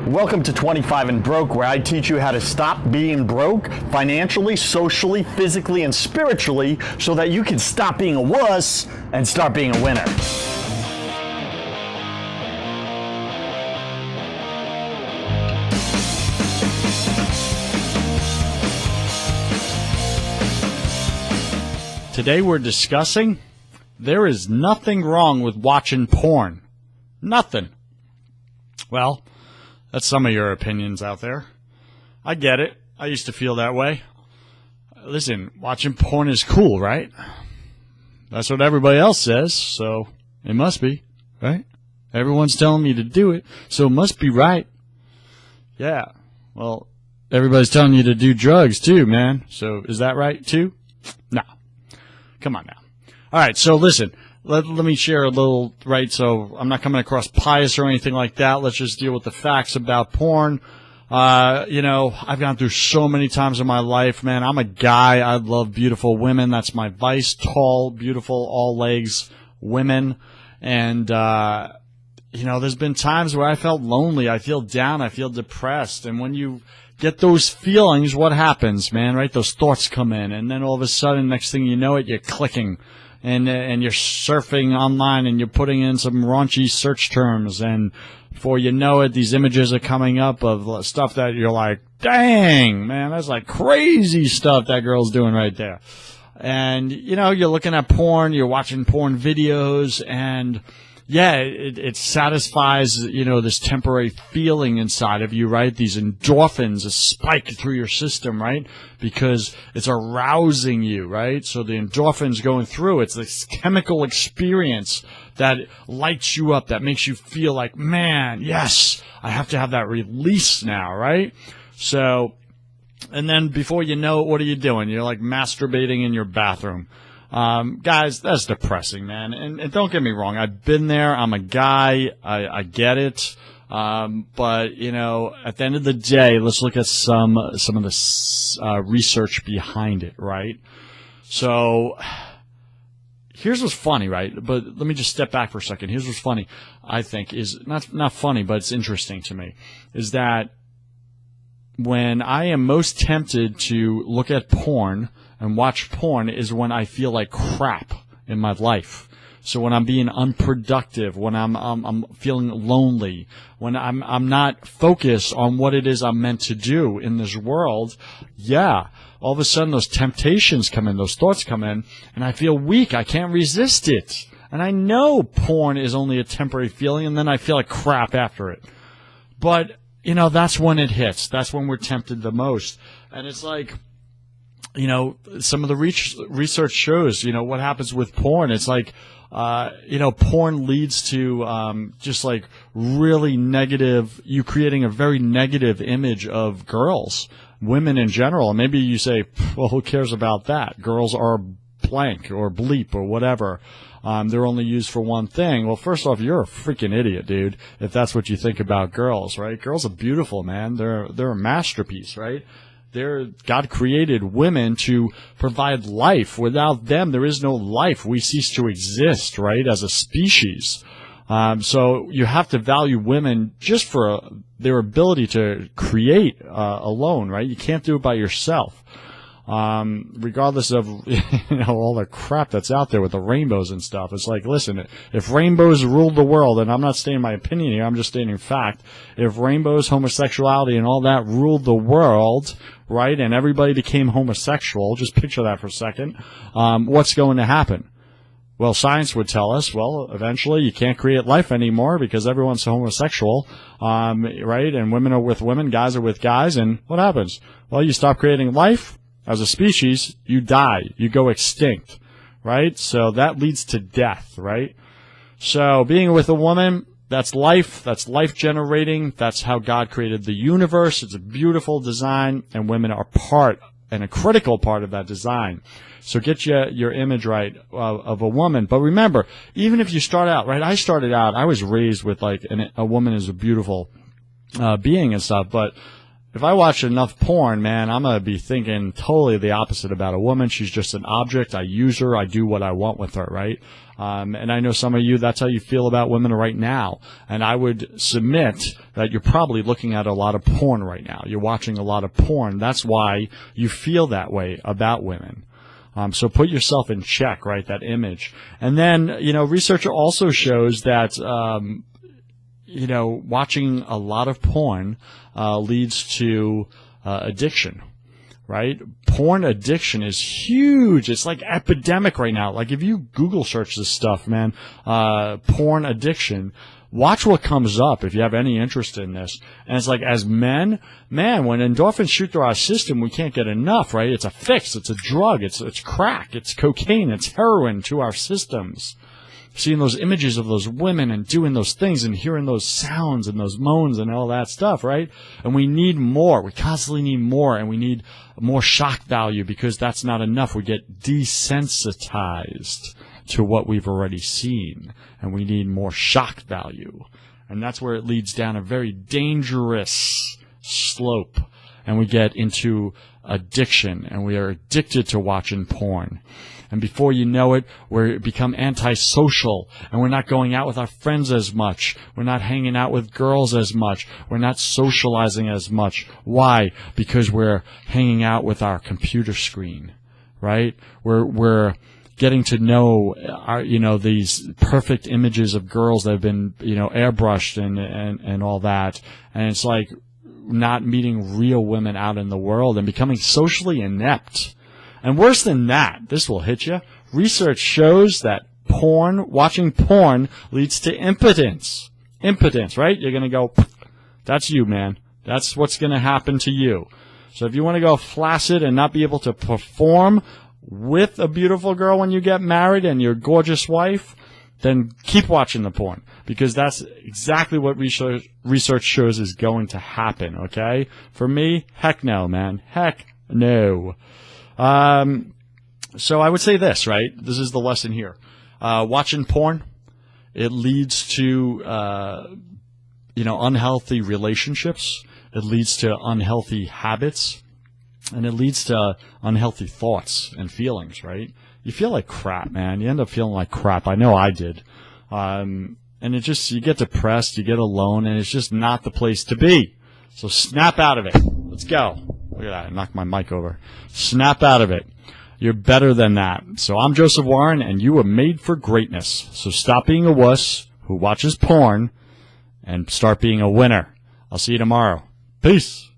Welcome to 25 and Broke, where I teach you how to stop being broke financially, socially, physically, and spiritually so that you can stop being a wuss and start being a winner. Today we're discussing there is nothing wrong with watching porn. Nothing. Well, that's some of your opinions out there. I get it. I used to feel that way. Listen, watching porn is cool, right? That's what everybody else says, so it must be, right? Everyone's telling me to do it, so it must be right. Yeah, well, everybody's telling you to do drugs too, man. So is that right too? No. Come on now. All right, so listen, let me share a little, right, so I'm not coming across pious or anything like that. Let's just deal with the facts about porn. I've gone through so many times in my life, man. I'm a guy. I love beautiful women. That's my vice. Tall, beautiful, all legs women. And, there's been times where I felt lonely. I feel down. I feel depressed. And when you get those feelings, what happens, man, right? Those thoughts come in. And then all of a sudden, next thing you know it, you're clicking. And you're surfing online and you're putting in some raunchy search terms. And before you know it, these images are coming up of stuff that you're like, dang, man, that's like crazy stuff that girl's doing right there. And, you're looking at porn, you're watching porn videos, and yeah, it satisfies, this temporary feeling inside of you, right? These endorphins spike through your system, right? Because it's arousing you, right? So the endorphins going through, it's this chemical experience that lights you up, that makes you feel like, man, yes, I have to have that release now, right? So, and then before you know it, what are you doing? You're like masturbating in your bathroom. Guys, that's depressing, man. And don't get me wrong. I've been there. I'm a guy. I get it. But, at the end of the day, let's look at some of the research behind it, right? So here's what's funny, right? But let me just step back for a second. Here's what's funny, I think, is not funny, but it's interesting to me, is that when I am most tempted to look at porn and watch porn is when I feel like crap in my life. So when I'm being unproductive, when I'm feeling lonely, when I'm not focused on what it is I'm meant to do in this world, yeah, all of a sudden those temptations come in, those thoughts come in, and I feel weak. I can't resist it. And I know porn is only a temporary feeling, and then I feel like crap after it. But, that's when it hits. That's when we're tempted the most. And it's like, some of the research shows, what happens with porn. It's like, porn leads to just like really negative, you creating a very negative image of girls, women in general. And maybe you say, well, who cares about that? Girls are blank or bleep or whatever. They're only used for one thing. Well, first off, you're a freaking idiot, dude, if that's what you think about girls, right? Girls are beautiful, man. They're a masterpiece, right? God created women to provide life. Without them, there is no life. We cease to exist, right, as a species. So you have to value women just for their ability to create alone, right? You can't do it by yourself. Regardless of, all the crap that's out there with the rainbows and stuff. It's like, listen, if rainbows ruled the world, and I'm not stating my opinion here, I'm just stating fact, if rainbows, homosexuality, and all that ruled the world, right, and everybody became homosexual, just picture that for a second, what's going to happen? Well, science would tell us, well, eventually you can't create life anymore because everyone's homosexual, right, and women are with women, guys are with guys, and what happens? Well, you stop creating life. As a species, you die. You go extinct, right? So that leads to death, right? So being with a woman, that's life. That's life generating. That's how God created the universe. It's a beautiful design, and women are part and a critical part of that design. So get your image right of a woman. But remember, even if you start out, right? I was raised with like a woman is a beautiful being and stuff, but If I watch enough porn, man, I'm going to be thinking totally the opposite about a woman. She's just an object. I use her. I do what I want with her, right? And I know some of you, that's how you feel about women right now. And I would submit that you're probably looking at a lot of porn right now. You're watching a lot of porn. That's why you feel that way about women. So put yourself in check, right? That image. And then, research also shows that, watching a lot of porn leads to addiction, right? Porn addiction is huge. It's like epidemic right now. Like if you Google search this stuff, man, porn addiction, watch what comes up if you have any interest in this. And it's like, as men, man, when endorphins shoot through our system, we can't get enough, right? It's a fix. It's a drug. It's crack. It's cocaine. It's heroin to our systems. Seeing those images of those women and doing those things and hearing those sounds and those moans and all that stuff, right? And we need more. We constantly need more, and we need more shock value because that's not enough. We get desensitized to what we've already seen, and we need more shock value. And that's where it leads down a very dangerous slope, and we get into addiction, and we are addicted to watching porn. And before you know it, we become antisocial, and we're not going out with our friends as much. We're not hanging out with girls as much. We're not socializing as much. Why? Because we're hanging out with our computer screen, right? We're getting to know our, these perfect images of girls that have been, airbrushed and all that. And it's like not meeting real women out in the world and becoming socially inept. And worse than that, this will hit you. Research shows that watching porn leads to impotence. Impotence, right? You're going to go, that's you, man. That's what's going to happen to you. So if you want to go flaccid and not be able to perform with a beautiful girl when you get married and your gorgeous wife, then keep watching the porn, because that's exactly what research shows is going to happen, okay? For me, heck no, man. Heck no. So I would say this, right? This is the lesson here. Watching porn, it leads to, unhealthy relationships. It leads to unhealthy habits, and it leads to unhealthy thoughts and feelings, right? You feel like crap, man. You end up feeling like crap. I know I did. And you get depressed, you get alone, and it's just not the place to be. So snap out of it. Let's go. Look at that. I knocked my mic over. Snap out of it. You're better than that. So I'm Joseph Warren, and you were made for greatness. So stop being a wuss who watches porn and start being a winner. I'll see you tomorrow. Peace.